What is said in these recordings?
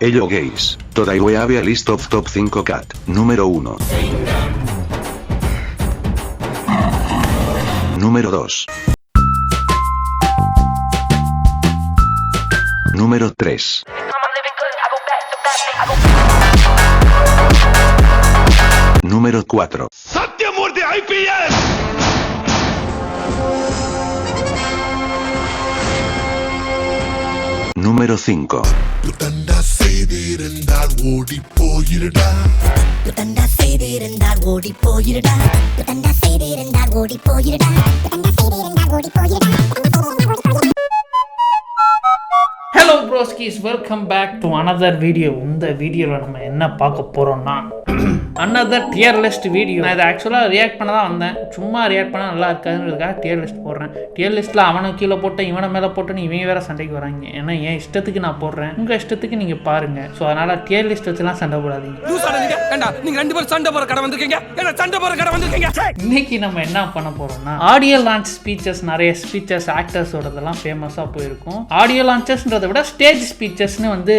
Hello guys, today we have a list of top 5 cat. Número 1. Número 2. Número 3. Número 4. Sathyamoorthy IPS. Número 5. புத்தண்டா செய்திருந்தால் ஓடி போயிருடா. புத்தண்டா செய்திருந்தால் ஓடி போயிருடா. புத்தண்டா செய்திருந்தால் ஓடி போயிருடா. புத்தண்டா செய்திருந்தால் ஓடி போயிருடா. Hello broskis, welcome back to another video. இந்த வீடியோவில் நம்ம என்ன பார்க்க போகிறோம்னா அனதர் டியர் லிஸ்ட் வீடியோ. நான் இதை ஆக்சுவலாக ரியாக்ட் பண்ண தான் வந்தேன். சும்மா ரியாக்ட் பண்ணால் நல்லா இருக்காதுன்றதுக்காக டியர் லிஸ்ட் போடுறேன். டியர் லிஸ்ட்டில் அவனை கீழே போட்டேன், இவனை மேலே போட்டேன்னு இவங்க வேறு சண்டைக்கு வராங்க. ஏன்னா என் இஷ்டத்துக்கு நான் போடுறேன், உங்கள் இஷ்டத்துக்கு நீங்கள் பாருங்கள். ஸோ அதனால் டியர் லிஸ்ட் வச்சுலாம் சண்டை போடாதீங்க. இன்னைக்கு நம்ம என்ன பண்ண போகிறோம்னா ஆடியோ லான்ச் ஸ்பீச்சஸ், நிறைய ஸ்பீச்சஸ் ஆக்டர்ஸோடதெல்லாம் ஃபேமஸாக போயிருக்கும். ஆடியோ லான்ச்சஸ்ன்றதை விட ஸ்டேஜ் ஸ்பீச்சஸ்னு வந்து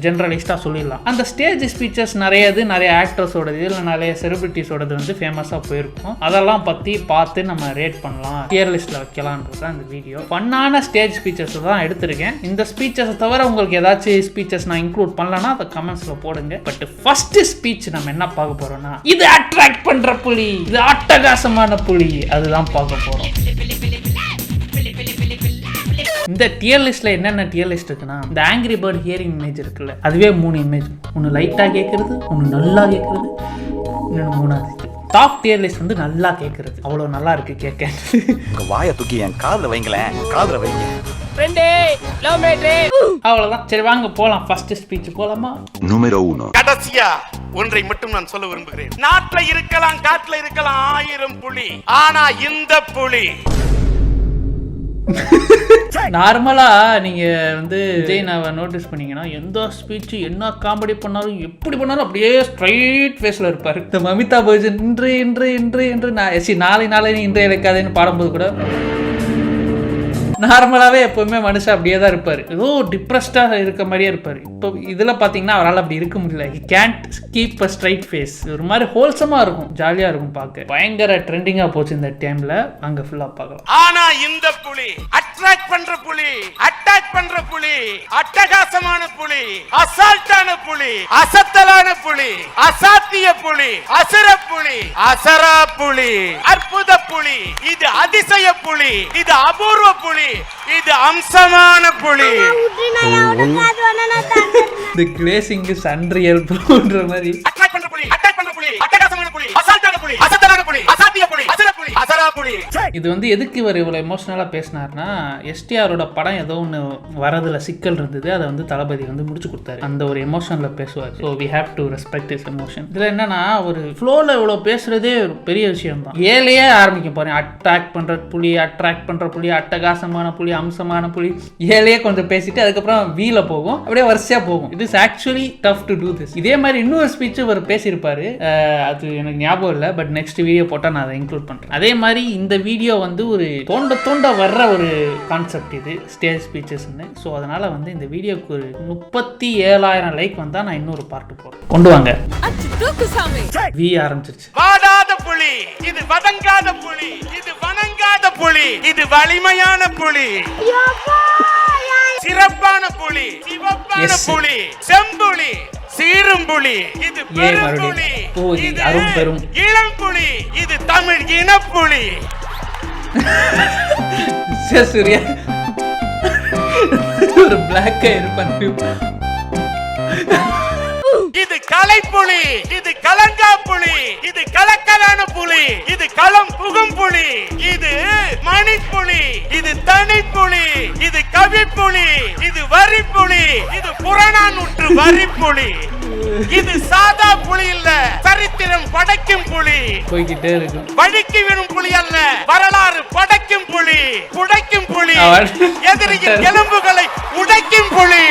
ஜென்ரலிஸ்டாக சொல்லிடலாம். அந்த ஸ்டேஜ் ஸ்பீச்சஸ் நிறைய ஆக்டர்ஸோடது இல்லை நிறைய செலிபிரிட்டிஸோடது வந்து ஃபேமஸாக போயிருக்கும். அதெல்லாம் பற்றி பார்த்து நம்ம ரேட் பண்ணலாம், டியர் லிஸ்ட்டில் வைக்கலான்றது தான் இந்த வீடியோ. ஃபன்னான ஸ்டேஜ் ஸ்பீச்சஸ் தான் எடுத்திருக்கேன். இந்த ஸ்பீச்சஸை தவிர உங்களுக்கு ஏதாச்சும் ஸ்பீச்சஸ் நான் இன்க்ளூட் பண்ணலன்னா அதை கமெண்ட்ஸில் போடுங்க. பட் ஃபர்ஸ்ட் ஸ்பீச் நம்ம என்ன பார்க்க போகிறோம்னா, இது அட்ராக்ட் பண்ணுற புலி, இது அட்டகாசமான புலி, அதுதான் பார்க்க போகிறோம். இந்த டியர் லிஸ்ட்ல என்னென்ன டியர் லிஸ்ட் இருக்குன்னா, இந்த ஆங்கிரி பேர்ட் ஹியரிங் இமேஜ் இருக்குல்ல, அதுவே 3 இமேஜ். ஒன்று லைட்டாக கேட்கறது, ஒன்று நல்லா கேட்கறது, இன்னொன்று 3வது. டாப் டியர் லிஸ்ட் வந்து நல்லா கேட்கறது. அவ்வளோ நல்லா இருக்கு கேட்க. உங்க வாயை தூக்கி என் காதுல வைங்களேன், காதுல வைங்க. அவ்வளோதான். சரி வாங்க போகலாம். ஃபர்ஸ்ட் ஸ்பீச் போலாமா? Número 1. கடைசியா ஒன்றை மட்டும் நான் சொல்ல விரும்புகிறேன். நாட்டுல இருக்கலாம், காட்டுல இருக்கலாம் 1000 புலி, ஆனா இந்த புலி நார்மலா நீங்க வந்து ஜெயினாவை நோட்டீஸ் பண்ணீங்கன்னா எந்த ஸ்பீச் என்ன காமெடி பண்ணாலும் எப்படி பண்ணாலும் அப்படியே ஸ்ட்ரைட் ஃபேஸ்ல இருப்பாரு. இந்த மமிதா பச்சன் இன்று இன்று இன்று இன்று நாளை இன்று இழைக்காதேன்னு பாடும்போது கூட நார்மலாகவே எப்போவுமே மனுஷன் அப்படியே தான் இருப்பார். ஏதோ டிப்ரெஸ்டாக இருக்க மாதிரியே இருப்பார். இப்போ இதில் பார்த்தீங்கன்னா அவரால் அப்படி இருக்க முடியல. He can't keep a straight face. ஒரு மாதிரி ஹோல்சமாக இருக்கும், ஜாலியாக இருக்கும் பார்க்க. பயங்கர ட்ரெண்டிங்காக போச்சு இந்த டைமில். அங்கே ஃபுல்லாக பார்க்கலாம். ஆனா இந்த புலி அட்ராக்ட் பண்ற புலி, அட்டாக் பண்ற புலி, அட்டகாசமான புலி, அசால்ட்டான புலி, அசத்தலான புலி, அசாத்திய புலி, அசுர புலி, அசரா புலி, அற்புத புலி, இது அதிசய புலி, இது அபூர்வ புலி, இது அம்சமான புலி. The glazing is unreal ப்ரோன்ற மாதிரி. அட்ராக்ட் பண்ற புலி, அட்டாக் பண்ற புலி, அட்டகாசமான புலி, அசால்ட்டான புலி, அசத்தலான புலி, அசாத்திய புலி, அசுர புலி, அசரா புலி. இது வந்து எதுக்கு இவர் இவ்வளோ எமோஷனலாக பேசினார்னா, எஸ்டிஆரோட படம் ஏதோ ஒன்று வரதுல சிக்கல் இருந்தது. அதை வந்து தளபதி வந்து முடிச்சு கொடுத்தாரு. அந்த ஒரு எமோஷனில் பேசுவார். So we have to respect is emotion. இதில் என்னன்னா, ஒரு ஃப்ளோவில் இவ்வளோ பேசுறதே ஒரு பெரிய விஷயம் தான். ஏழையே ஆரம்பிக்கும் பாருங்க. அட்ராக்ட் பண்ணுற புலி, அட்ராக்ட் பண்ணுற புலி, அட்டகாசமான புலி, அம்சமான புலி, ஏழையே கொஞ்சம் பேசிட்டு அதுக்கப்புறம் வீல போகும், அப்படியே வரிசையாக போகும். It is actually tough to do this. இதே மாதிரி இன்னொரு ஸ்பீச் அவர் பேசியிருப்பாரு, அது எனக்கு ஞாபகம் இல்லை. பட் நெக்ஸ்ட் வீடியோ போட்டால் நான் அதை இன்க்ளூட் பண்ணுறேன். அதே மாதிரி இந்த வீடியோ வந்து ஒரு தோண்ட வர்ற ஒரு கான்செப்ட் இது, ஸ்டேஜ் ஸ்பீச்சஸ்ன்னு. ஸோ அதனால வந்து இந்த வீடியோக்கு ஒரு 37,000 லைக் வந்தால் நான் இன்னொரு பார்ட்டு போடுறேன். கொண்டு வாங்க. வி ஆரம்பிச்சிருச்சு. வாடாத புலி, இது வதங்காத புலி, இது வணங்காத புலி, இது வலிமையான புலி, சிறப்பான புலி, சிவப்பான புலி, செம்புலி, சீரும்புலி, இது பெரும்புலி, இது அரும்பெரும் இளம்புலி, இது தமிழ் இனப்புலி. சூர்யா ஒரு பிளாக் இருப்பான். இது கலைப்புலி, இது கலங்கா புலி, இது கலக்கலான புலி, இது களம் புகும் புலி, இது மணிப்புலி, இது தனிப்புலி, இது கவிப்புலி, இது வரிப்புலி, இது புறநானூற்று வரிப்புலி, இது சாதா புலி இல்ல, சரித்திரம் படைக்கும் புலி. போய்கிட்டே இருக்கும். வழிக்கு விடும் புலி அல்ல, வரலாறு படைக்கும் புலி, புடைக்கும் புலி, எதிரியின் எலும்புகளை உடைக்கும் புலி,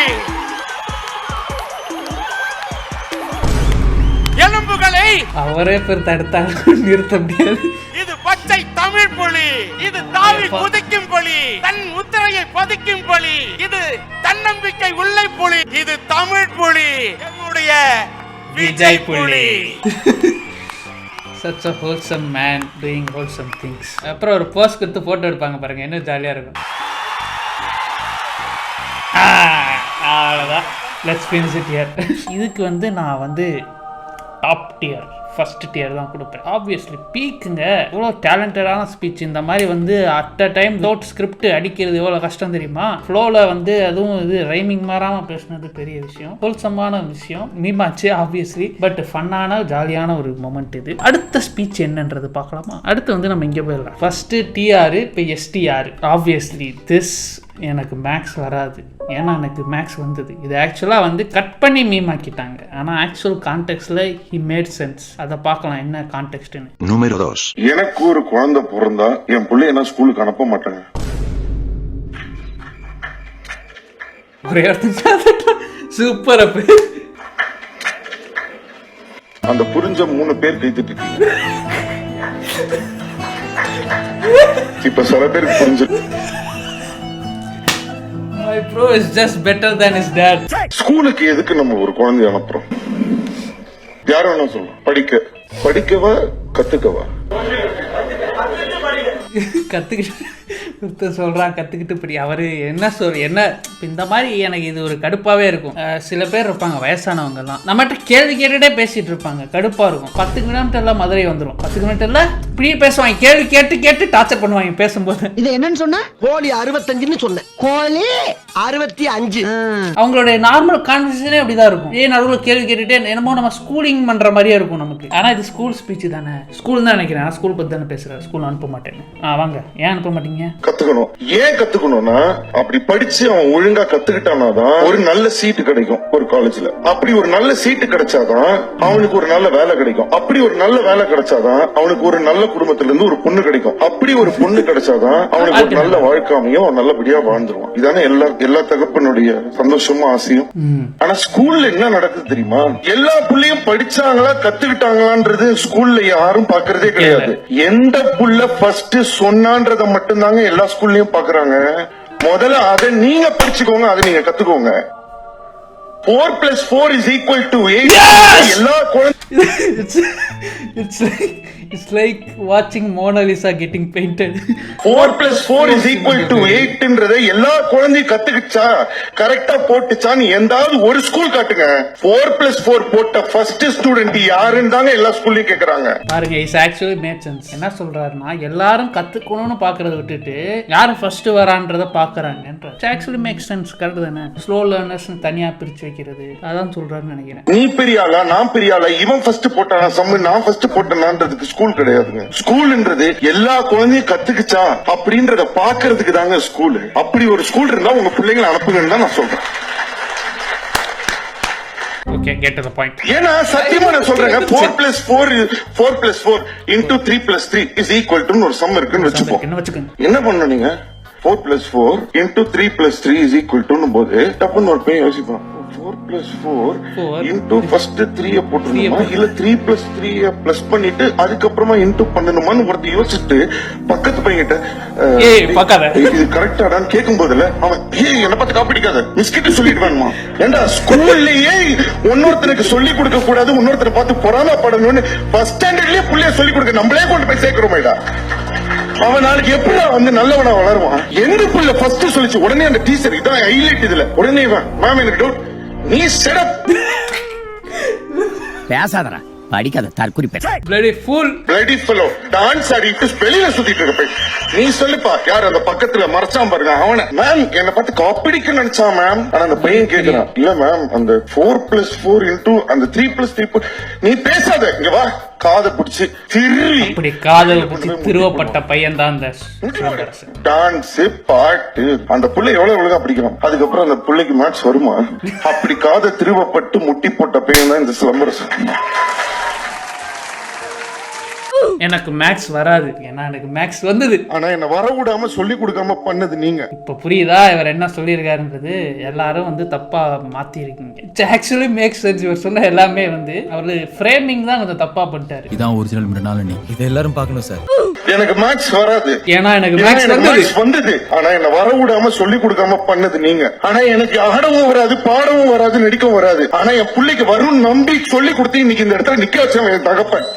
எலும்புகளை அவரே பேர் தடுத்தாங்க, நிறுத்த முடியாது. இது பச்சை தமிழ் புலி, இது தாவி குதிக்கும் புலி, தன் முத்திரையை பதிக்கும் புலி, இது தன்னம்பிக்கை உள்ள புலி, இது தமிழ் புலி, என்னுடைய விஜய் புலி. Such a wholesome man doing wholesome things. அப்புறம் ஒரு போஸ்ட் கொடுத்து போட்டோ எடுப்பாங்க பாருங்க, என்ன ஜாலியாக இருக்கும். அவ்வளோதான், லெட்ஸ் ஃபினிஷ் இட் ஹியர். இதுக்கு வந்து நான் வந்து டாப் டியர், ஃபர்ஸ்ட் டியர் தான் கொடுப்பேன். ஆப்வியஸ்லி பீக்குங்க, இவ்வளோ டேலண்டடான ஸ்பீச். இந்த மாதிரி வந்து at a time without script அடிக்கிறது எவ்வளோ கஷ்டம் தெரியுமா? ஃப்ளோவில் வந்து அதுவும் இது ரைமிங் மாறாமல் பேசுனது பெரிய விஷயம், ஹோல்சமான விஷயம், மீமாச்சு ஆப்வியஸ்லி. பட் ஃபன்னான ஜாலியான ஒரு மொமெண்ட் இது. அடுத்த ஸ்பீச் என்னன்றது பார்க்கலாமா? அடுத்து வந்து நம்ம இங்கே போயிடலாம். ஃபர்ஸ்ட் டிஆர், இப்போ எஸ்டிஆர். ஆப்வியஸ்லி திஸ் எனக்கு மேக்ஸ் வராது, ஏன்னா எனக்கு மேக்ஸ் வந்தது. இது ஆக்சுவலாக வந்து கட் பண்ணி மீமாக்கிட்டாங்க, ஆனால் ஆக்சுவல் கான்டெக்ட்ல ஹி மேட் சென்ஸ். அதை பார்க்கலாம் என்ன கான்டெக்ட்னு. Número 2. எனக்கு ஒரு குழந்தை பிறந்தா என் பிள்ளைய நான் ஸ்கூலுக்கு அனுப்ப மாட்டேங்க. ஒரே சூப்பர். அப்ப அந்த புரிஞ்ச 3 பேர் கைத்துட்டு இப்ப சில பேருக்கு புரிஞ்சு My bro is just better than his dad. ஸ்கூலுக்கு எதுக்கு நம்ம ஒரு குழந்தைய அனுப்புறோம்? யாரும் என்ன சொல்றோம்? படிக்கவா கத்துக்கவா? கற்றுக்கிட்டு சொல்கிறான், கற்றுக்கிட்டு இப்படி அவர் என்ன என்ன இந்த மாதிரி எனக்கு இது ஒரு கடுப்பாகவே இருக்கும். சில பேர் இருப்பாங்க வயசானவங்கலாம், நம்மகிட்ட கேள்வி கேட்டுகிட்டே பேசிகிட்டு இருப்பாங்க, கடுப்பாக இருக்கும். 10 கிலோமீட்டரில் மதுரை வந்துடும், 10 கிலோமீட்டரில் இப்படியே பேசுவாங்க, கேள்வி கேட்டு டார்ச்சர் பண்ணுவாங்க பேசும்போது. இது என்னன்னு சொன்ன? கோழி 65ன்னு சொன்னேன், கோழி 65. அவங்களுடைய நார்மல் கான்வர்சேஷனே அப்படிதான் இருக்கும். நடுவில் கேள்வி கேட்டுட்டே என்னமோ நம்ம ஸ்கூலிங் பண்ணுற மாதிரியே இருக்கும் நமக்கு. ஆனால் இது ஸ்கூல் ஸ்பீச் தானே, ஸ்கூல் தான் நினைக்கிறேன். நான் ஸ்கூல் பற்றி தானே பேசுகிறேன், ஸ்கூல் அனுப்ப மாட்டேன்னு. வாங்க, ஏன் அனுப்ப மாட்டீங்க? கத்துக்கணும். ஏன் கத்துக்கணும்னா, அப்படி படிச்சு அவன் ஒழுங்கா கத்துக்கிட்டானாதான் ஒரு நல்ல சீட்டு கிடைக்கும் ஒரு காலேஜ்ல. அப்படி ஒரு நல்ல சீட்டு கிடைச்சாதான் அவனுக்கு ஒரு நல்ல வேலை கிடைக்கும். அப்படி ஒரு நல்ல வேலை கிடைச்சாதான் அவனுக்கு ஒரு நல்ல குடும்பத்துல இருந்து ஒரு பொண்ணு கிடைக்கும். அப்படி ஒரு பொண்ணு கிடைச்சாதான் அவனுக்கு ஒரு நல்ல வாழ்க்கை அமையும், நல்லபடியா வாழ்ந்துருவான். இதானே எல்லா தகப்பனுடைய சந்தோஷமும் ஆசையும். ஆனா ஸ்கூல்ல என்ன நடக்குது தெரியுமா? எல்லா புள்ளையும் படிச்சாங்களா கத்துக்கிட்டாங்களான்றது ஸ்கூல்ல யாரும் பாக்குறதே கிடையாது. எந்த புள்ள ஃபர்ஸ்ட் சொன்னான்றத மட்டும்தாங்க எல்லா ஸ்கூல்லயும் பாக்குறாங்க. முதல்ல அதை நீங்க படிச்சுக்கோங்க, அதை நீங்க கத்துக்கோங்க. 4 + 4 = 8. எல்லா It's like watching Mona Lisa getting painted. 4 + 4 = 8ன்றதை எல்லா குழந்தையும் கத்துக்கிச்சா, கரெக்டா போட்டுச்சான்னு எந்தாவது ஒரு ஸ்கூல் காட்டுங்க. 4 + 4 போட்ட ஃபர்ஸ்ட் ஸ்டூடெண்ட் யாருன்னு தாங்க எல்லா ஸ்கூல்லயும் கேக்குறாங்க. பாருங்க, இஸ் ஆக்சுவலி மேட் சென்ஸ். என்ன சொல்றாருன்னா, எல்லாரும் கத்துக்கணும்னு பாக்குறத விட்டுட்டு யாரு ஃபர்ஸ்ட் வரான்றத பாக்குறாங்கன்ற. It's actually make sense. Correct தானே? ஸ்லோ லேர்னர்ஸ் தனியா பிரிச்சு வைக்கிறது, அதான் சொல்றாருன்னு நினைக்கிறேன். நீ பெரிய ஆளா, நான் பெரிய ஆளா, இவன் ஃபர்ஸ்ட் போட்டானா சம்மு, நான் ஃபர்ஸ்ட் போட்டேனான்றதுக்கு ஸ்கூல் கிடையாதுங்க. ஸ்கூல்ன்றது எல்லா குழந்தையும் கத்துக்குச்சா அப்படின்றத பாக்குறதுக்கு தாங்க ஸ்கூல். அப்படி ஒரு ஸ்கூல் இருந்தா உங்க பிள்ளைங்களை அனுப்புங்கன்னு தான் நான் சொல்றேன். Okay, get to the point. ஏன்னா சத்தியமா நான் சொல்றேங்க, 4 + 4 × 3 + 3 = ஒரு சம் இருக்குன்னு வச்சுக்கோங்க. என்ன பண்ணணும் நீங்க? 4 + 4 × 3 + 3 = போது டப்புன்னு ஒரு பையன் யோசிப்பான், 4 + 4 × ஃபர்ஸ்ட் 3 போட்டுருணுமா, இல்ல 3 + 3 பிளஸ் பண்ணிட்டு அதுக்கப்புறமா இன்டூ பண்ணணுமான்னு ஒருத்தர் யோசிச்சுட்டு பக்கத்து பையன்கிட்ட இது கரெக்டாடான்னு கேட்கும் போதுல அவன் என்ன பார்த்து காப்பிடிக்காத மிஸ்கிட்ட சொல்லிட்டு வேணுமா? ஏண்டா ஸ்கூல்லயே இன்னொருத்தருக்கு சொல்லி கொடுக்க கூடாது, இன்னொருத்தரை பார்த்து பொறாமப்படணும்னு ஃபர்ஸ்ட் ஸ்டாண்டர்ட்லயே புள்ளைய சொல்லி கொடுக்க நம்மளே கொண்டு போய் சேர்க்கிறோமேடா. அவன் நாளைக்கு எப்படி வந்து நல்லவனா வளருவான்? எந்த புள்ள ஃபர்ஸ்ட் சொல்லிச்சு உடனே அந்த டீச்சர் இதான் ஹைலைட். இதுல உடனே மேம் எனக்கு டவுட், நீ செடப் பேசாதடா, படிக்காத தற்குறி பேச. Bloody fool. Bloody fellow. Dance ஆடிட்டு வெளியில சுத்திட்டு இருக்க போய் நீ சொல்லுப்பா, யார் அந்த பக்கத்துல மறைச்சான் பாருங்க அவனை. மேம் என்ன பார்த்து காப்பிடிக்க நினைச்சான் மேம். ஆனா அந்த பையன் கேக்குறான், இல்ல மேம் அந்த 4 + 4 × அந்த 3 + 3 நீ பேசாத, இங்க வா, காதை பிடிச்சு திருவி. அப்படி காதல் பிடிச்சி திருவப்பட்ட பையன் தான் அந்த டான்ஸ் பாட்டு. அந்த புள்ளை எவ்வளவு ஒழுங்கா பிடிக்கணும், அதுக்கப்புறம் அந்த புள்ளைக்கு மேட்ச் வருமா? அப்படி காதை திருவப்பட்டு முட்டி போட்ட பையன் தான் இந்த சிலம்பரசன். எனக்கு மேக்ஸ் வராது, ஏன்னா எனக்கு மேக்ஸ் வந்தது. ஆனா என்ன வர விடாம சொல்லி கொடுக்காம பண்ணது நீங்க. இப்போ புரியுதா இவர் என்ன சொல்லியிருக்காருன்றது? எல்லாரும் வந்து தப்பா மாத்தி இருக்கீங்க. Actually makes sense. இவர் சொன்ன எல்லாமே வந்து அவரு ஃப்ரேமிங் தான் கொஞ்சம் தப்பா பண்ணிட்டாரு. இதான் ஒரிஜினல் மிருனாலினி. இதை எல்லாரும் பார்க்கணும் சார். எனக்கு மேக்ஸ் வராது, ஏன்னா எனக்கு மேக்ஸ் வந்தது. ஆனா என்ன வர விடாம சொல்லி கொடுக்காம பண்ணது நீங்க. ஆனா எனக்கு ஆடவும் வராது, பாடவும் வராது, நடிக்கவும் வராது. ஆனா என் பிள்ளைக்கு வரும் நம்பி சொல்லி கொடுத்து இன்னைக்கு இந்த இடத்துல நிக்க வச்சேன் என் தகப்பன்.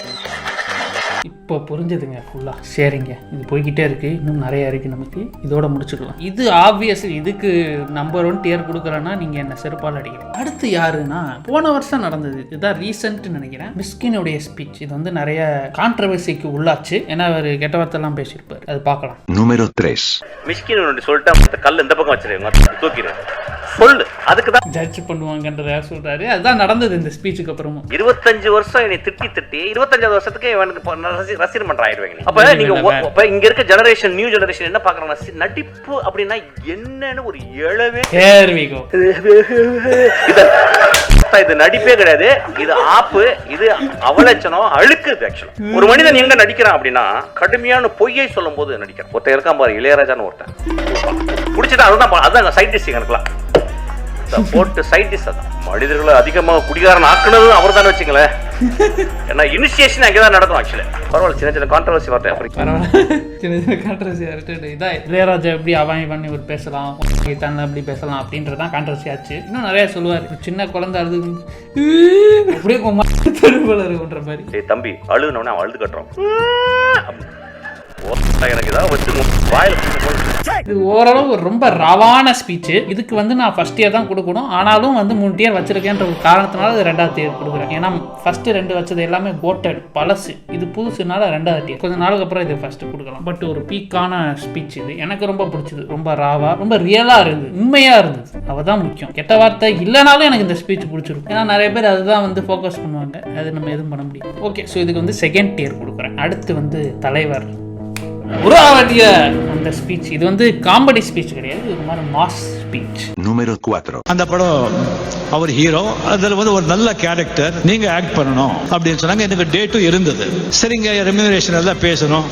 இப்போ புரிஞ்சுதுங்க ஃபுல்லா. சரிங்க, இது போய்கிட்டே இருக்கு, இன்னும் நிறைய இருக்கு நமக்கு. இதோட முடிச்சுக்கலாம். இது ஆப்வியஸ்லி இதுக்கு நம்பர் 1 டியர் கொடுக்குறேன்னா நீங்க என்ன செருப்பால் அடிக்கிறீங்க. அடுத்து யாருன்னா போன வருஷம் நடந்தது, இதுதான் ரீசெண்ட் நினைக்கிறேன், மிஸ்கினுடைய ஸ்பீச். இது வந்து நிறைய கான்ட்ரவர்சிக்கு உள்ளாச்சு, ஏன்னா அவர் கெட்ட வார்த்தை எல்லாம் பேசியிருப்பாரு. அது பார்க்கலாம். Número 3. மிஸ்கின் சொல்லிட்டு கல் இந்த பக்கம் வச்சிருக்கேன், தூக்கிறேன் சொல்லு. அதுக்கு தான் ஜட்ஜ் பண்ணுவாங்கன்றத சொல்றாரு. அதுதான் நடந்தது இந்த ஸ்பீச்சுக்கு அப்புறமும். 25 வருஷம் என்னை திட்டி 25வது வருஷத்துக்கு இவனுக்கு ரசிகர் மன்றம் ஆயிடுவாங்க. அப்ப நீங்க இங்க இருக்க ஜெனரேஷன், நியூ ஜெனரேஷன் என்ன பாக்குறாங்க, நடிப்பு அப்படின்னா என்னன்னு ஒரு எழவே. இது நடிப்பே கிடையாது, இது ஆப்பு, இது அவலட்சணம், அழுக்கு. ஆக்சுவலா ஒரு மனிதன் எங்க நடிக்கிறான் அப்படின்னா கடுமையான பொய்யை சொல்லும் போது நடிக்கிறான். ஒருத்தன் இருக்கான் பாரு, இளையராஜான்னு ஒருத்தன் பிடிச்சிட்டா, அதுதான் சைட் டிஷ் எனக்குலாம் போட்டு சைட் டிஷ். அதான் மனிதர்களை அதிகமாக குடிகாரன் ஆக்குனது அவர் தான் வச்சுங்களேன். ஏன்னா இனிஷியேஷன் அங்கேதான் நடக்கும். ஆக்சுவலி பரவாயில்ல, சின்ன சின்ன கான்ட்ரவர்சி வரட்டேன். சின்ன சின்ன கான்ட்ரவர்சி வரட்டு. இதான் இளையராஜா எப்படி அவன் பண்ணி ஒரு பேசலாம், தன்னை அப்படி பேசலாம் அப்படின்றதான் கான்ட்ரவர்சி ஆச்சு. இன்னும் நிறைய சொல்லுவார். சின்ன குழந்தை அழுது அப்படியே தெருவில் இருக்குன்ற மாதிரி. தம்பி அழுதுனோடனே அவன் அழுது கட்டுறோம். எனக்கு ஏதாவது வச்சு வாயில. இது ஓரளவு ரொம்ப ரவான ஸ்பீச். இதுக்கு வந்து நான் ஃபர்ஸ்ட் இயர் தான் கொடுக்கணும், ஆனாலும் வந்து 3 டியர் வச்சிருக்கேன்ற ஒரு காரணத்தினால இது 2வது டியர் கொடுக்குறேன். ஏன்னா ஃபர்ஸ்ட் 2 வச்சது எல்லாமே போட்டட் பழசு, இது புதுசுனால 2வது டியர். கொஞ்சம் நாளுக்கு அப்புறம் இது ஃபர்ஸ்ட் கொடுக்கலாம். பட் ஒரு பீக்கான ஸ்பீச் இது, எனக்கு ரொம்ப பிடிச்சது. ரொம்ப ராவா, ரொம்ப ரியலா இருந்தது, உண்மையா இருந்தது. அவதான் முக்கியம். கெட்ட வார்த்தை இல்லைனாலும் எனக்கு இந்த ஸ்பீச் பிடிச்சிருக்கும். ஏன்னா நிறைய பேர் அதுதான் வந்து ஃபோக்கஸ் பண்ணுவாங்க, அது நம்ம எதுவும் பண்ண முடியும். ஓகே, ஸோ இதுக்கு வந்து 2nd டியர் கொடுக்குறேன். அடுத்து வந்து தலைவர் உருவாவதிய அந்த ஸ்பீச். இது வந்து காமெடி ஸ்பீச் கிடையாது, இது மாதிரி மாஸ் ஸ்பீச். Número 4. அந்த படம் அவர் ஹீரோ, அதுல வந்து ஒரு நல்ல கேரக்டர், நீங்க ஆக்ட் பண்ணணும் அப்படின்னு சொன்னாங்க. எனக்கு டேட்டும் இருந்தது. சரிங்க, ரெம்யூனரேஷன் எல்லாம் பேசணும்.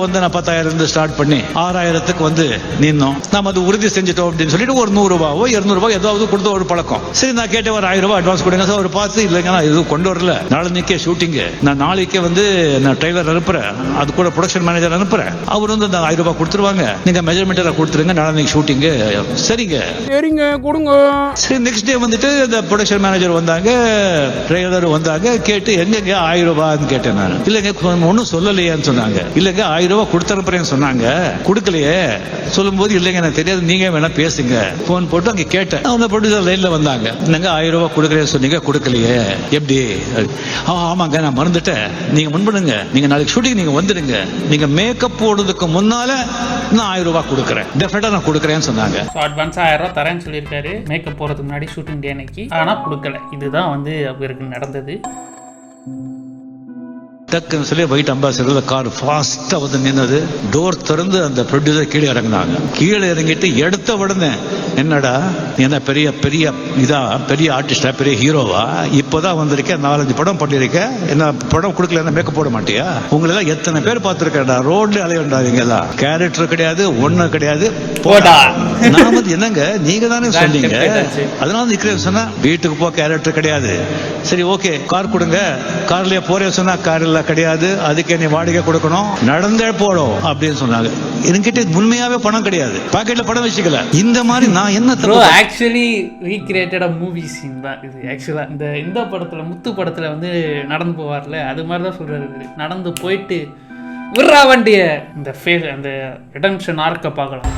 வந்து நான் 10,000 இருந்து ஸ்டார்ட் பண்ணி 6,000க்கு வந்து நின்னோம். நம்ம அது உறுதி செஞ்சுட்டோம் அப்படின்னு சொல்லிட்டு ஒரு 100 ரூபாவோ 200 ரூபாய் ஏதாவது கொடுத்த ஒரு பழக்கம். சரி, நான் கேட்ட ஒரு 1000 ரூபாய் அட்வான்ஸ் கொடுங்க சார். ஒரு பார்த்து இல்லைங்க, நான் எதுவும் கொண்டு வரல, நாளைக்கே ஷூட்டிங்கு, நான் நாளைக்கே வந்து நான் ட்ரைலர் அனுப்புறேன், அது கூட ப்ரொடக்ஷன் மேனேஜர் அனுப்புறேன், அவர் வந்து அந்த 1000 ரூபாய் கொடுத்துருவாங்க, நீங்க மெஜர்மெண்ட் கொடுத்துருங்க, நாளைக்கு ஷூட்டிங்கு. சரிங்க சரிங்க கொடுங்க. சரி, நெக்ஸ்ட் டே வந்துட்டு இந்த ப்ரொடக்ஷன் மேனேஜர் வந்தாங்க, ட்ரைலர் வந்தாங்க. கேட்டு எங்க 1000 ரூபான்னு கேட்டேன் நான். இல்லைங்க ஒன்னும் சொல்லலையான்னு சொன்னாங்க. இல்லைங்க 1000 ரூபாய் கொடுத்துறப்பறேன்னு சொன்னாங்க, கொடுக்கலையே. சொல்லும் போது இல்லைங்க எனக்கு தெரியாது, நீங்க வேணா பேசுங்க. போன் போட்டு அங்க கேட்டேன். அந்த ப்ரொடியூசர் லைன்ல வந்தாங்க. என்னங்க 1000 ரூபாய் கொடுக்கறேன்னு சொன்னீங்க, கொடுக்கலையே, எப்படி? ஆமாங்க நான் மறந்துட்டேன், நீங்க முன்படுங்க, நீங்க நாளைக்கு ஷூட்டிங் நீங்க வந்துடுங்க, நீங்க மேக்கப் போடுறதுக்கு முன்னால நான் 1000 ரூபாய் கொடுக்குறேன், டெஃபினட்டா நான் கொடுக்குறேன்னு சொன்னாங்க. அட்வான்ஸா 1000 ரூபாய் தரேன்னு சொல்லியிருக்காரு மேக்கப் போறதுக்கு முன்னாடி ஷூட்டிங் டே அன்னைக்கு, ஆனா கொடுக்கல. இதுதான் வந்து அவருக்கு நடந்தது. டக்குன்னு சொல்லி ஒயிட் அம்பாசிடர்ல கார் ஃபாஸ்டா வந்து நின்னது. டோர் திறந்து அந்த ப்ரொடியூசர் கீழே இறங்கினாங்க. கீழே இறங்கிட்டு எடுத்த உடனே, என்னடா என்ன பெரிய பெரிய இதா, பெரிய ஆர்டிஸ்டா, பெரிய ஹீரோவா, இப்போதான் வந்திருக்கேன், 4-5 படம் பண்ணிருக்கேன், என்ன படம் கொடுக்கல, மேக்கப் போட மாட்டியா? உங்களெல்லாம் எத்தனை பேர் பார்த்துருக்கேன்டா, ரோட்ல அலையண்டாதீங்களா, கேரக்டர் கிடையாது, ஒன்னும் கிடையாது, போடா. நான் வந்து என்னங்க நீங்க தானே சொன்னீங்க, அதனால நிக்கிறேன் சொன்னா, வீட்டுக்கு போ, கேரக்டர் கிடையாது. சரி ஓகே, கார் கொடுங்க, கார்லயே போறேன் சொன்னா, கார்ல கிடையாது, அதுக்கு நீ வாடகை கொடுக்கணும், நடந்தே போடும் அப்படின்னு சொன்னாங்க. என்கிட்ட உண்மையாவே பணம் கிடையாது, பாக்கெட்ல பணம் வச்சுக்கல. இந்த மாதிரி நான் என்ன ஆக்சுவலி ரீக்ரியேட்டட் மூவி சீன் தான் இது. ஆக்சுவலா இந்த படத்துல, முத்து படத்துல வந்து நடந்து போவார்ல, அது மாதிரிதான் சொல்றாரு. நடந்து போயிட்டு விட்றா வண்டிய, இந்த ஃபேஸ், அந்த ரிடம்ஷன் ஆர்க்க பார்க்கலாம்.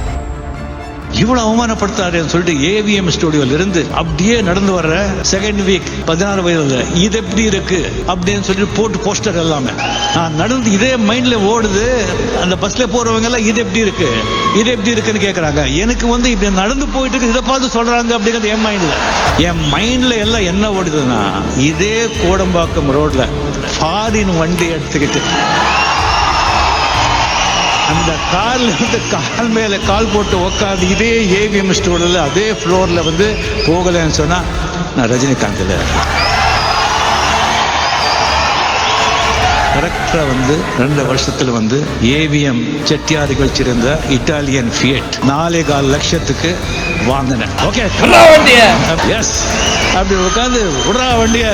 இவ்வளவு அவமானப்படுத்தாருன்னு சொல்லிட்டு ஏவிஎம் ஸ்டுடியோல இருந்து அப்படியே நடந்து வர்ற செகண்ட் வீக் 16 வயதுல இது எப்படி இருக்கு அப்படின்னு சொல்லிட்டு போட்டு போஸ்டர் எல்லாமே நான் நடந்து இதே மைண்ட்ல ஓடுது. அந்த பஸ்ல போறவங்க எல்லாம் இது எப்படி இருக்கு, இது எப்படி இருக்குன்னு கேக்குறாங்க. எனக்கு வந்து இப்படி நடந்து போயிட்டு இருக்கு, இதை பார்த்து சொல்றாங்க அப்படிங்கிறது என் மைண்ட்ல எல்லாம் என்ன ஓடுதுன்னா, இதே கோடம்பாக்கம் ரோட்ல ஃபாரின் வண்டி எடுத்துக்கிட்டு அந்த கார்ல வந்து கால் மேல கால் போட்டு உட்காந்து இதே ஏவிஎம் ஸ்டோர்ல அதே ஃப்ளோர்ல வந்து போகலன்னு சொன்னா நான் ரஜினிகாந்த். கரெக்டாக வந்து 2 வருஷத்துல வந்து ஏவிஎம் செட்டியார்கள் சிறந்த இட்டாலியன் ஃபியட் 4.25 லட்சத்துக்கு வாங்கினேன். ஓகே வண்டிய எஸ் அப்படி உட்காந்து விடுறா வண்டிய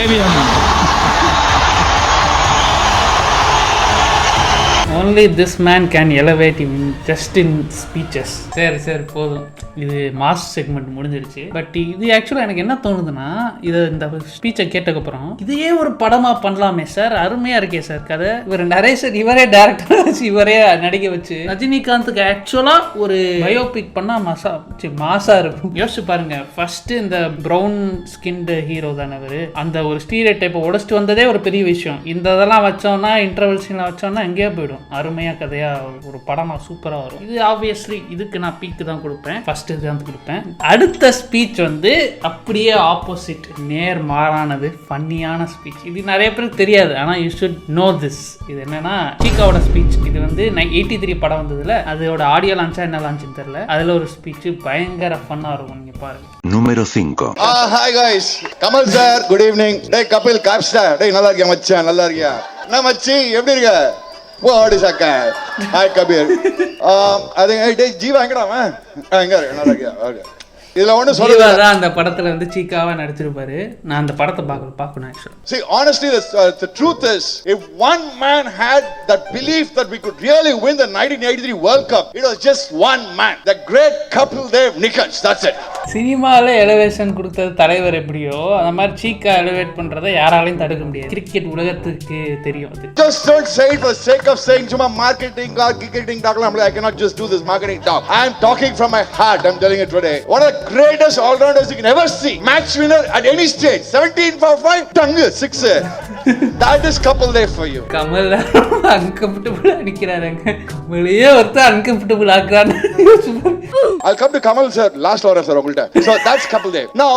AVM. only this man can elevate him just in speeches. சரி போதும், இது மாஸ் செக்மெண்ட் முடிஞ்சிருச்சு. பட் இது ஆக்சுவலாக எனக்கு என்ன தோணுதுன்னா, இதை இந்த ஸ்பீச்சை கேட்டதுக்கப்புறம் இதையே ஒரு படமாக பண்ணலாமே சார், அருமையாக இருக்கே சார் கதை. இவர் நரேஷன் இவரே டேரக்டர் வச்சு இவரே நடிக்க வச்சு ரஜினிகாந்துக்கு ஆக்சுவலாக ஒரு பயோபிக் பண்ணால் மாசா இருக்கும். யோசிச்சு பாருங்க, ஃபர்ஸ்ட் இந்த ப்ரௌன் ஸ்கின்டு ஹீரோ தானே அவர், அந்த ஒரு ஸ்டீரியோ டைப்பை உடச்சிட்டு வந்ததே ஒரு பெரிய விஷயம். இந்த இதெல்லாம் வச்சோம்னா இன்டர்வல் சீனில் வச்சோம்னா எங்கேயோ போயிடும். அருமையாக கதையாக ஒரு படமாக சூப்பராக வரும். இது ஆப்வியஸ்லி இதுக்கு நான் பீக்கு தான் கொடுப்பேன், ஃபர்ஸ்ட் தான் கொடுப்பேன். அடுத்த ஸ்பீச் வந்து அப்படியே ஆப்போசிட், நேர் மாறானது, ஃபன்னியான ஸ்பீச். இது நிறைய பேருக்கு தெரியாது, ஆனால் யூ ஷுட் நோ திஸ். இது என்னன்னா சீக்காவோட ஸ்பீச். இது வந்து 83 படம் வந்ததுல அதோட ஆடியோ லான்ச்சா என்ன லான்ச்சுன்னு தெரியல, அதில் ஒரு ஸ்பீச் பயங்கர ஃபன்னாக இருக்கும். நீங்க பாருங்க. Número 5. Hi guys, Kamal sir, good evening. டேய் கபில் காப்ஸ்டா, டேய் நல்லா இருக்கியா மச்சான்? நல்லா இருக்கியா? என்ன மச்சி எப்படி இருக்க? What is that? Hi Kabir. I think hey Jeeva எங்கடா அவன்? எங்க இருக்கு? நல்லா இருக்கியா? ஓகே. இதல ஒன்னு சொல்றதா, அந்த படத்துல வந்து சீக்காவா நடிச்சிருப்பாரு. நான் அந்த படத்தை பார்க்கணும் actually. See, honestly the truth is, if one man had that belief that we could really win the 1983 World Cup, it was just one man, the great Kapil Dev Nikans. That's it. சினிமால elevation கொடுத்தது தலைவர் எப்படியோ அந்த மாதிரி சீக்கா elevate பண்றதை யாராலையும் தடுக்க முடியாது. கிரிக்கெட் உலகத்துக்கு தெரியும் அது. Just don't say it for sake of saying சும்மா marketing or cricketing talk. I cannot just do this marketing talk. I am talking from my heart. I'm telling it today. One of the greatest all-rounders you can ever see. Match winner at any stage. 17 for 5, tongue 6. That is Kapil Dev for you. Kamal uncomfortable அடிக்கிறாருங்க. கமலையே ஒருத்த uncomfortable ஆக்குறாரு. I'll come to Kamal sir last hour sir. So that's Kapil Dev. Now,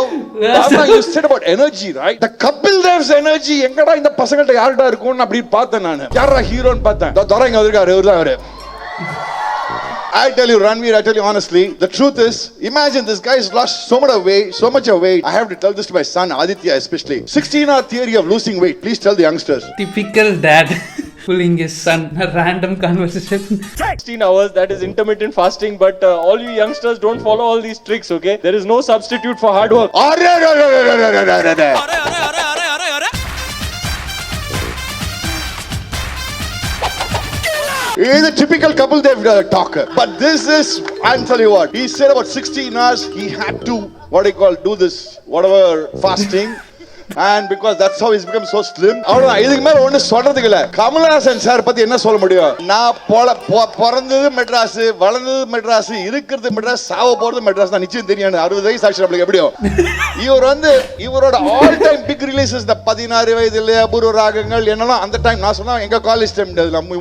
you said about energy, right? The Kapil Dev's energy எங்கடா இந்த பசங்கள்ட்ட யார்டா இருக்கும்னு அப்படி பார்த்தேன் நான். யாரா ஹீரோன்னு பார்த்தேன். தரங்க வந்திருக்காரு, இவர்தான் அவரு. I tell you, Ranveer, I tell you honestly, the truth is, imagine this guy has lost so much of weight. I have to tell this to my son, Aditya especially. 16-hour theory of losing weight. Please tell the youngsters. Typical dad. Fooling his son, a random conversation. 16 hours, that is intermittent fasting, but all you youngsters don't follow all these tricks, okay? There is no substitute for hard work. He is a typical Kapil Dev talker. But this is, I'll tell you what, he said about 16 hours, he had to, do this, whatever, fasting. And because that's how he's become so slim. அவ்வளவுதான், இதுக்கு மேல ஒண்ணு சொல்றதுக்கு இல்ல. Kamal Haasan sir பத்தி என்ன சொல்ல முடியும்? நான் பிறந்தது மெட்ராஸ், வளர்ந்தது மெட்ராஸ், இருக்கிறது மெட்ராஸ், சாவ போறது மெட்ராஸ் தான். நிச்சயம் தெரியும். 60 வயசு ஆச்சு நம்மளுக்கு எப்படியும். இவர் வந்து இவரோட ஆல் டைம் பிக் ரிலீசஸ் இந்த 16 வயதுல அபூர்வ ராகங்கள் என்னெல்லாம் அந்த டைம் நான் சொன்னா எங்க காலேஜ் டைம்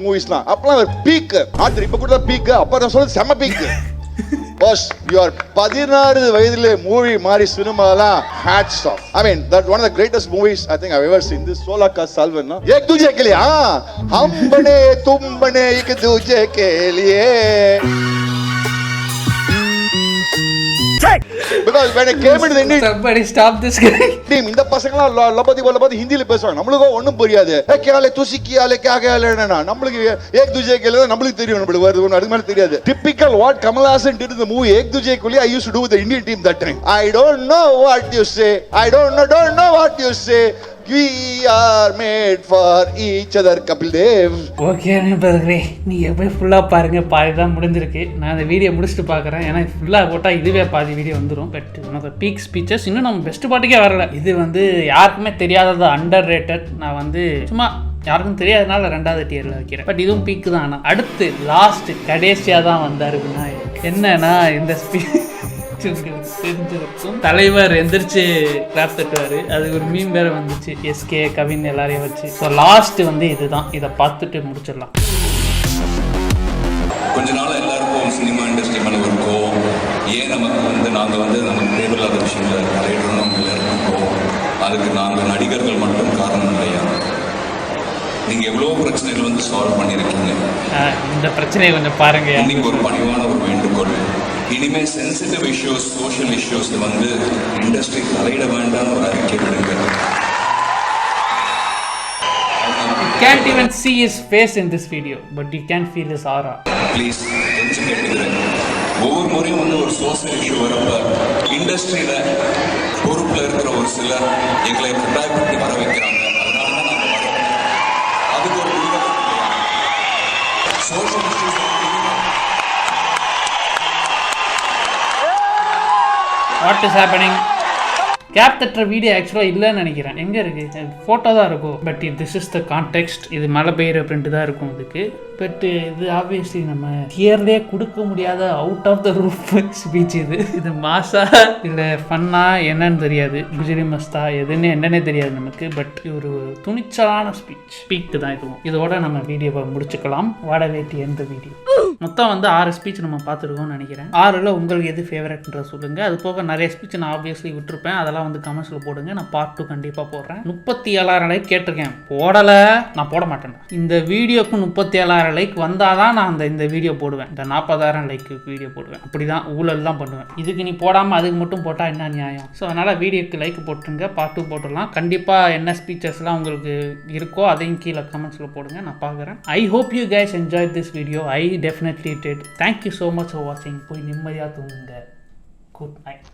மூவிஸ்லாம் அப்பெல்லாம் ஒரு பீக். ஆத்திரி இப்ப கூட பீக், அப்ப நான் சொல்றது செம பீக். Boss, you are 16 வயதிலே மூவி மாறி சினிமாலாம் hats off. I mean, that one of the greatest movies I think I've ever seen. This 16 ka Salvan, na? Ek duje ke liye, hum bane tum bane ek duje ke liye. Because when I came into the Indian, somebody stop this guy. Team, இந்த பசங்கலாம் லபதி ஹிந்தில பேசுவாங்க. நமக்கு ஒண்ணும் புரியாது. Cayley துசி கியாலே Gaya கேலேனா நமக்கு ஏக் Tujhe Cayley நமக்கு தெரியும். நமக்கு வருது ஒண்ணு அதுக்கு மேல தெரியாது. Typical what Kamal Haasan did in the movie Ek Duje குலி I used to do with the Indian team that time. I don't know what you say. I don't know what you say. We are made for each other, Kapil Dev. Okay நண்பர்களே, நீங்கள் போய் ஃபுல்லாக பாருங்கள். பாதி தான் முடிஞ்சிருக்கு. நான் அந்த வீடியோ முடிச்சுட்டு பார்க்குறேன். ஏன்னா ஃபுல்லாக போட்டால் இதுவே பாதி வீடியோ வந்துடும். பட் ஒன் பீக் ஸ்பீச்சஸ் இன்னும் நம்ம பெஸ்ட் பாட்டுக்கே வரல. இது வந்து யாருக்குமே தெரியாதது, அண்டர் ரேட்டட். நான் வந்து சும்மா யாருக்கும் தெரியாதனால 2வது டியரில் வைக்கிறேன். பட் இதுவும் பீக்கு தான். ஆனால் அடுத்து லாஸ்ட் கடைசியாக தான் வந்தார் விநாயகர். என்னன்னா இந்த ஸ்பீச் தெரிஞ்சிருக்கும். தலைவர் எந்திரிச்சு கிளாப் தட்டுவாரு. அது ஒரு மீம் வேற வந்துச்சு, எஸ்கே கவின் எல்லாரையும் வச்சு. ஸோ லாஸ்ட் வந்து இதுதான். இதை பார்த்துட்டு முடிச்சிடலாம். கொஞ்ச நாள் எல்லாருக்கும் சினிமா இண்டஸ்ட்ரி மேலே ஒரு கோவம். ஏன் நமக்கு வந்து நாங்கள் வந்து நமக்கு தேவையில்லாத விஷயங்கள் ரைடரும் நம்ம எல்லாருக்கும் கோவம். அதுக்கு நாங்கள் நடிகர்கள் மட்டும் காரணம் இல்லையா? நீங்கள் எவ்வளோ பிரச்சனைகள் வந்து சால்வ் பண்ணியிருக்கீங்க. இந்த பிரச்சனையை கொஞ்சம் பாருங்க. இன்னைக்கு ஒரு பணிவான ஒரு வேண்டுகோள், இனிமேல் சென்சிட்டிவ் இஷ்யூஸ், சோஷியல் இஷ்யூஸ் வந்து இண்டஸ்ட்ரி தலையிட வேண்டாம்னு ஒரு அறிக்கை விடுங்க. can't even see his face in this video, but you can feel his aura. Please கெஞ்சி கேட்டுக்கிறேன். ஒவ்வொரு முறையும் வந்து ஒரு சோசியல் இஷ்யூ வரப்ப இண்டஸ்ட்ரியில பொறுப்புல இருக்கிற ஒரு சிலர் எங்களை கட்டாயப்படுத்தி வர வைக்கிறாங்க. அதனால தான் நாங்கள் வரோம். அதுக்கு ஒரு social issues. What is happening? கேப் தட்டுற வீடியோ ஆக்சுவலாக இல்லைன்னு நினைக்கிறேன். எங்கே இருக்குது? ஃபோட்டோ தான் இருக்கும். But this is the context. இது மழை பெய்கிற பிரிண்ட் தான் இருக்கும் இதுக்கு. பட் இது ஆப்வியஸ்லி நம்ம தியர்லேயே கொடுக்க முடியாத out of the roof speech இது மாசா இல்லை ஃபன்னா என்னன்னு தெரியாது. குஜரி மஸ்தா எதுன்னு என்னன்னே தெரியாது நமக்கு. பட் ஒரு துணிச்சலான ஸ்பீச் தான் இதுவும். இதோட நம்ம வீடியோவை முடிச்சுக்கலாம். வாட வேட்டி எந்த வீடியோ மொத்தம் வந்து 6 ஸ்பீச் நம்ம பார்த்துருக்கோம்னு நினைக்கிறேன். 6ல் உங்களுக்கு எது ஃபேவரட்ன்ற சொல்லுங்கள். அது போக நிறைய ஸ்பீச் நான் ஆப்வியஸ்லி விட்டுருப்பேன். அதெல்லாம் வந்து கமெண்ட்ஸில் போடுங்க. நான் பார்ட் 2 கண்டிப்பாக போடுறேன். 37,000 லைக் கேட்டிருக்கேன். போடலை, நான் போட மாட்டேன். இந்த வீடியோக்கு 37,000 லைக் வந்தால் தான் நான் இந்த வீடியோ போடுவேன். இந்த 40,000 லைக்கு வீடியோ போடுவேன். அப்படி தான் ஊழல் தான் பண்ணுவேன். இதுக்கு நீ போடாமல் அதுக்கு மட்டும் போட்டால் என்ன நியாயம்? ஸோ அதனால் வீடியோக்கு லைக் போட்டுருங்க. பார்ட் 2 போட்டுடலாம். கண்டிப்பாக என்ன ஸ்பீச்சஸ்லாம் உங்களுக்கு இருக்கோ அதையும் கீழே கமெண்ட்ஸில் போடுங்க. நான் பார்க்குறேன். I hope you guys enjoy this video. I definitely did. Thank you so much for watching. போய் நிம்மதியாக தூங்குங்க. Good night.